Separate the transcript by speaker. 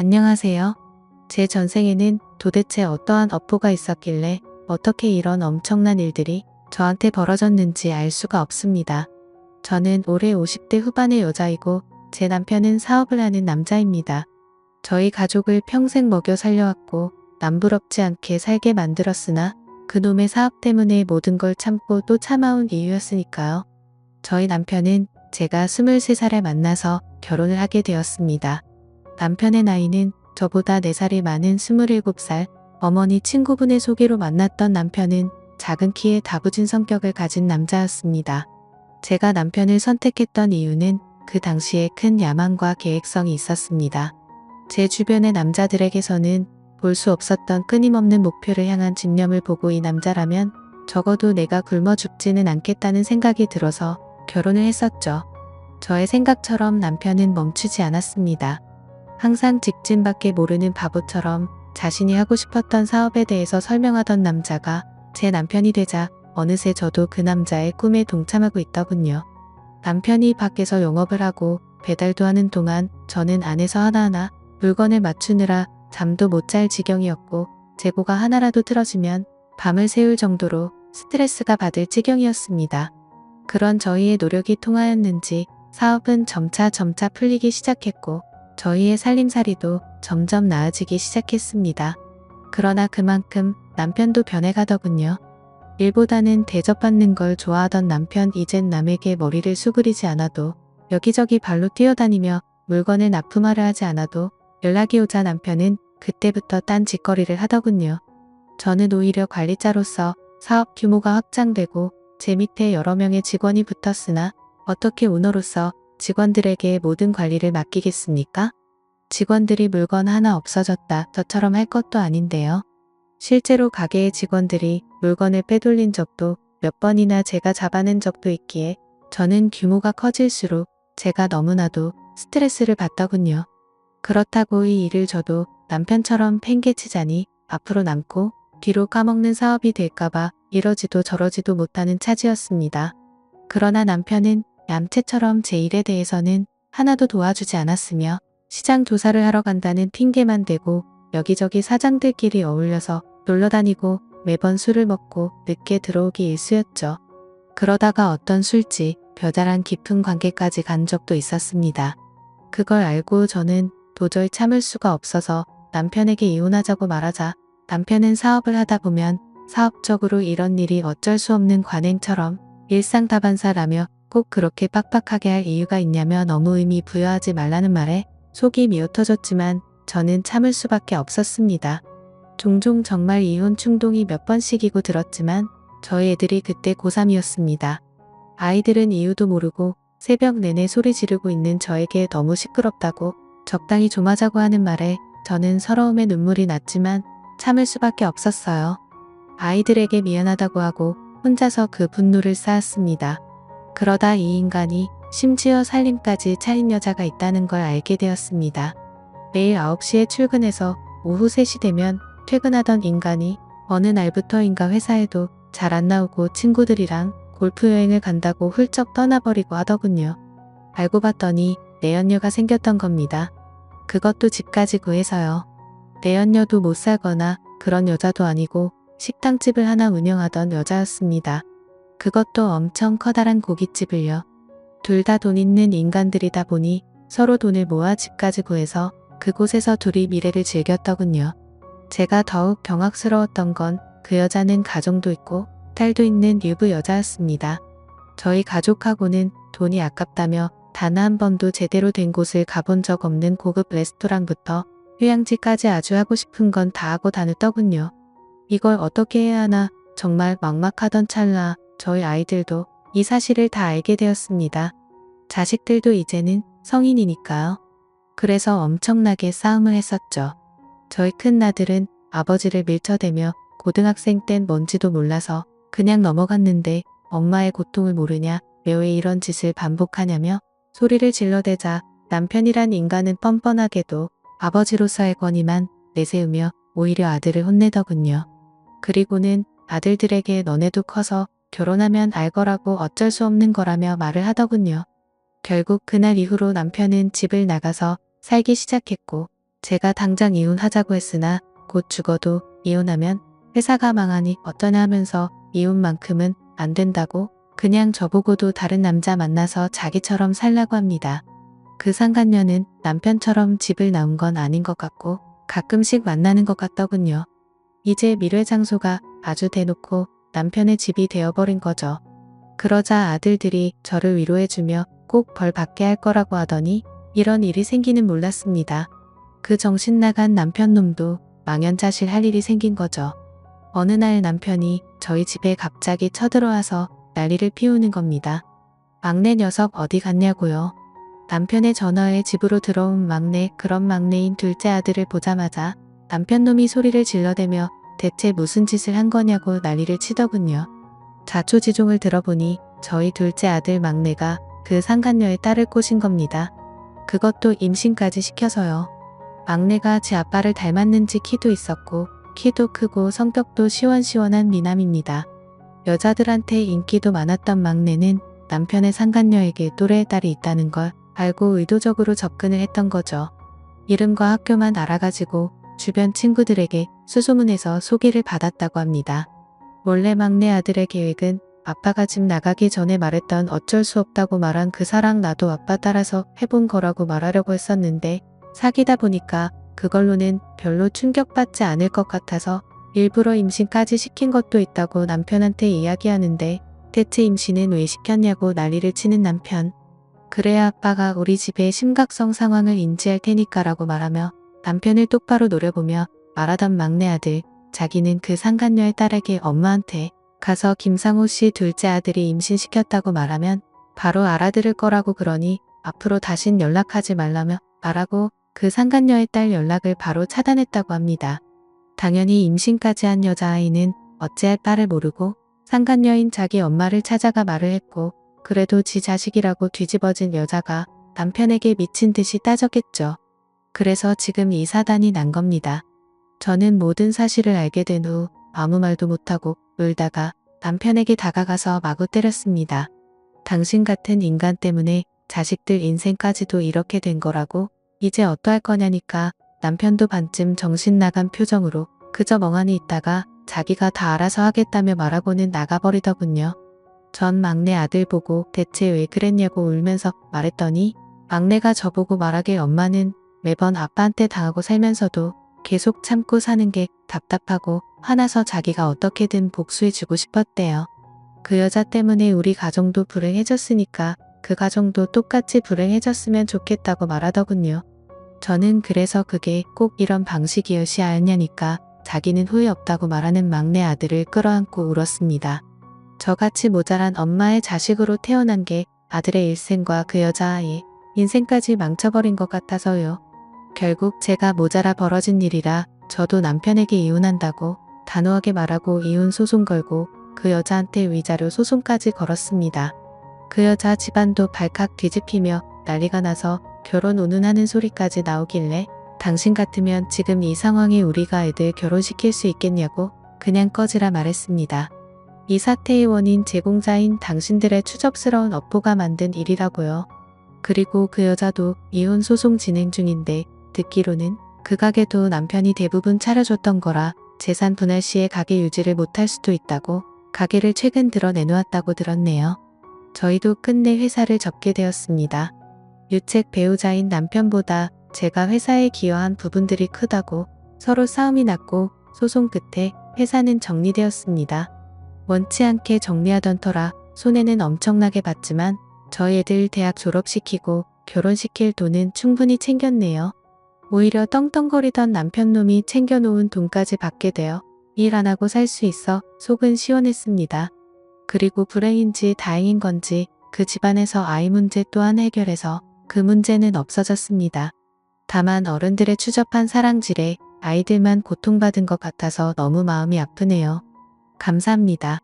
Speaker 1: 안녕하세요. 제 전생에는 도대체 어떠한 업보가 있었길래 어떻게 이런 엄청난 일들이 저한테 벌어졌는지 알 수가 없습니다. 저는 올해 50대 후반의 여자이고 제 남편은 사업을 하는 남자입니다. 저희 가족을 평생 먹여 살려왔고 남부럽지 않게 살게 만들었으나 그놈의 사업 때문에 모든 걸 참고 또 참아온 이유였으니까요. 저희 남편은 제가 23살에 만나서 결혼을 하게 되었습니다. 남편의 나이는 저보다 4살이 많은 27살, 어머니 친구분의 소개로 만났던 남편은 작은 키에 다부진 성격을 가진 남자였습니다. 제가 남편을 선택했던 이유는 그 당시에 큰 야망과 계획성이 있었습니다. 제 주변의 남자들에게서는 볼 수 없었던 끊임없는 목표를 향한 집념을 보고 이 남자라면 적어도 내가 굶어 죽지는 않겠다는 생각이 들어서 결혼을 했었죠. 저의 생각처럼 남편은 멈추지 않았습니다. 항상 직진밖에 모르는 바보처럼 자신이 하고 싶었던 사업에 대해서 설명하던 남자가 제 남편이 되자 어느새 저도 그 남자의 꿈에 동참하고 있더군요. 남편이 밖에서 영업을 하고 배달도 하는 동안 저는 안에서 하나하나 물건을 맞추느라 잠도 못 잘 지경이었고 재고가 하나라도 틀어지면 밤을 새울 정도로 스트레스가 받을 지경이었습니다. 그런 저희의 노력이 통하였는지 사업은 점차 풀리기 시작했고 저희의 살림살이도 점점 나아지기 시작했습니다. 그러나 그만큼 남편도 변해가더군요. 일보다는 대접받는 걸 좋아하던 남편 이젠 남에게 머리를 수그리지 않아도 여기저기 발로 뛰어다니며 물건을 납품하려 하지 않아도 연락이 오자 남편은 그때부터 딴 짓거리를 하더군요. 저는 오히려 관리자로서 사업 규모가 확장되고 제 밑에 여러 명의 직원이 붙었으나 어떻게 오너로서 직원들에게 모든 관리를 맡기겠습니까? 직원들이 물건 하나 없어졌다 저처럼 할 것도 아닌데요. 실제로 가게의 직원들이 물건을 빼돌린 적도 몇 번이나 제가 잡아낸 적도 있기에 저는 규모가 커질수록 제가 너무나도 스트레스를 받더군요. 그렇다고 이 일을 저도 남편처럼 팽개치자니 앞으로 남고 뒤로 까먹는 사업이 될까봐 이러지도 저러지도 못하는 차지였습니다. 그러나 남편은 얌체처럼 제 일에 대해서는 하나도 도와주지 않았으며 시장 조사를 하러 간다는 핑계만 대고 여기저기 사장들끼리 어울려서 놀러다니고 매번 술을 먹고 늦게 들어오기 일쑤였죠. 그러다가 어떤 술집, 벼잘한 깊은 관계까지 간 적도 있었습니다. 그걸 알고 저는 도저히 참을 수가 없어서 남편에게 이혼하자고 말하자 남편은 사업을 하다 보면 사업적으로 이런 일이 어쩔 수 없는 관행처럼 일상다반사라며 꼭 그렇게 빡빡하게 할 이유가 있냐며 너무 의미 부여하지 말라는 말에 속이 미어터졌지만 저는 참을 수밖에 없었습니다. 종종 정말 이혼 충동이 몇 번씩이고 들었지만 저희 애들이 그때 고3이었습니다. 아이들은 이유도 모르고 새벽 내내 소리 지르고 있는 저에게 너무 시끄럽다고 적당히 좀 하자고 하는 말에 저는 서러움에 눈물이 났지만 참을 수밖에 없었어요. 아이들에게 미안하다고 하고 혼자서 그 분노를 쌓았습니다. 그러다 이 인간이 심지어 살림까지 차린 여자가 있다는 걸 알게 되었습니다. 매일 9시에 출근해서 오후 3시 되면 퇴근하던 인간이 어느 날부터인가 회사에도 잘 안 나오고 친구들이랑 골프 여행을 간다고 훌쩍 떠나버리고 하더군요. 알고 봤더니 내연녀가 생겼던 겁니다. 그것도 집까지 구해서요. 내연녀도 못 살거나 그런 여자도 아니고 식당집을 하나 운영하던 여자였습니다. 그것도 엄청 커다란 고깃집을요. 둘 다 돈 있는 인간들이다 보니 서로 돈을 모아 집까지 구해서 그곳에서 둘이 미래를 즐겼더군요. 제가 더욱 경악스러웠던 건 그 여자는 가정도 있고 딸도 있는 유부 여자였습니다. 저희 가족하고는 돈이 아깝다며 단 한 번도 제대로 된 곳을 가본 적 없는 고급 레스토랑부터 휴양지까지 아주 하고 싶은 건 다 하고 다녔더군요. 이걸 어떻게 해야 하나 정말 막막하던 찰나 저희 아이들도 이 사실을 다 알게 되었습니다. 자식들도 이제는 성인이니까요. 그래서 엄청나게 싸움을 했었죠. 저희 큰아들은 아버지를 밀쳐대며 고등학생 땐 뭔지도 몰라서 그냥 넘어갔는데 엄마의 고통을 모르냐, 왜 이런 짓을 반복하냐며 소리를 질러대자 남편이란 인간은 뻔뻔하게도 아버지로서의 권위만 내세우며 오히려 아들을 혼내더군요. 그리고는 아들들에게 너네도 커서 결혼하면 알 거라고 어쩔 수 없는 거라며 말을 하더군요. 결국 그날 이후로 남편은 집을 나가서 살기 시작했고 제가 당장 이혼하자고 했으나 곧 죽어도 이혼하면 회사가 망하니 어쩌냐 하면서 이혼만큼은 안 된다고 그냥 저보고도 다른 남자 만나서 자기처럼 살라고 합니다. 그 상간녀는 남편처럼 집을 나온 건 아닌 것 같고 가끔씩 만나는 것 같더군요. 이제 밀회장소가 아주 대놓고 남편의 집이 되어버린 거죠. 그러자 아들들이 저를 위로해주며 꼭 벌 받게 할 거라고 하더니 이런 일이 생기는 몰랐습니다. 그 정신 나간 남편 놈도 망연자실 할 일이 생긴 거죠. 어느 날 남편이 저희 집에 갑자기 쳐들어와서 난리를 피우는 겁니다. 막내 녀석 어디 갔냐고요. 남편의 전화에 집으로 들어온 막내, 그런 막내인 둘째 아들을 보자마자 남편 놈이 소리를 질러대며 대체 무슨 짓을 한 거냐고 난리를 치더군요. 자초지종을 들어보니 저희 둘째 아들 막내가 그 상간녀의 딸을 꼬신 겁니다. 그것도 임신까지 시켜서요. 막내가 지 아빠를 닮았는지 키도 있었고 키도 크고 성격도 시원시원한 미남입니다. 여자들한테 인기도 많았던 막내는 남편의 상간녀에게 또래의 딸이 있다는 걸 알고 의도적으로 접근을 했던 거죠. 이름과 학교만 알아가지고 주변 친구들에게 수소문해서 소개를 받았다고 합니다. 원래 막내 아들의 계획은 아빠가 집 나가기 전에 말했던 어쩔 수 없다고 말한 그 사랑 나도 아빠 따라서 해본 거라고 말하려고 했었는데 사귀다 보니까 그걸로는 별로 충격받지 않을 것 같아서 일부러 임신까지 시킨 것도 있다고 남편한테 이야기하는데 대체 임신은 왜 시켰냐고 난리를 치는 남편. 그래야 아빠가 우리 집의 심각성 상황을 인지할 테니까라고 말하며 남편을 똑바로 노려보며 말하던 막내 아들, 자기는 그 상간녀의 딸에게 엄마한테 가서 김상호 씨 둘째 아들이 임신시켰다고 말하면 바로 알아들을 거라고 그러니 앞으로 다신 연락하지 말라며 말하고 그 상간녀의 딸 연락을 바로 차단했다고 합니다. 당연히 임신까지 한 여자아이는 어찌할 바를 모르고 상간녀인 자기 엄마를 찾아가 말을 했고 그래도 지 자식이라고 뒤집어진 여자가 남편에게 미친 듯이 따졌겠죠. 그래서 지금 이 사단이 난 겁니다. 저는 모든 사실을 알게 된 후 아무 말도 못하고 울다가 남편에게 다가가서 마구 때렸습니다. 당신 같은 인간 때문에 자식들 인생까지도 이렇게 된 거라고 이제 어떡할 거냐니까 남편도 반쯤 정신 나간 표정으로 그저 멍하니 있다가 자기가 다 알아서 하겠다며 말하고는 나가버리더군요. 전 막내 아들 보고 대체 왜 그랬냐고 울면서 말했더니 막내가 저보고 말하길 엄마는 매번 아빠한테 당하고 살면서도 계속 참고 사는 게 답답하고 화나서 자기가 어떻게든 복수해주고 싶었대요. 그 여자 때문에 우리 가정도 불행해졌으니까 그 가정도 똑같이 불행해졌으면 좋겠다고 말하더군요. 저는 그래서 그게 꼭 이런 방식이었이 아니냐니까 자기는 후회 없다고 말하는 막내 아들을 끌어안고 울었습니다. 저같이 모자란 엄마의 자식으로 태어난 게 아들의 일생과 그 여자아이의 인생까지 망쳐버린 것 같아서요. 결국 제가 모자라 벌어진 일이라 저도 남편에게 이혼한다고 단호하게 말하고 이혼 소송 걸고 그 여자한테 위자료 소송까지 걸었습니다. 그 여자 집안도 발칵 뒤집히며 난리가 나서 결혼 운운하는 소리까지 나오길래 당신 같으면 지금 이 상황에 우리가 애들 결혼시킬 수 있겠냐고 그냥 꺼지라 말했습니다. 이 사태의 원인 제공자인 당신들의 추접스러운 업보가 만든 일이라고요. 그리고 그 여자도 이혼 소송 진행 중인데 듣기로는 그 가게도 남편이 대부분 차려줬던 거라 재산 분할 시에 가게 유지를 못할 수도 있다고 가게를 최근 들어 내놓았다고 들었네요. 저희도 끝내 회사를 접게 되었습니다. 유책 배우자인 남편보다 제가 회사에 기여한 부분들이 크다고 서로 싸움이 났고 소송 끝에 회사는 정리되었습니다. 원치 않게 정리하던 터라 손해는 엄청나게 봤지만 저희 애들 대학 졸업시키고 결혼시킬 돈은 충분히 챙겼네요. 오히려 떵떵거리던 남편놈이 챙겨놓은 돈까지 받게 되어 일 안 하고 살 수 있어 속은 시원했습니다. 그리고 불행인지 다행인 건지 그 집안에서 아이 문제 또한 해결해서 그 문제는 없어졌습니다. 다만 어른들의 추접한 사랑질에 아이들만 고통받은 것 같아서 너무 마음이 아프네요. 감사합니다.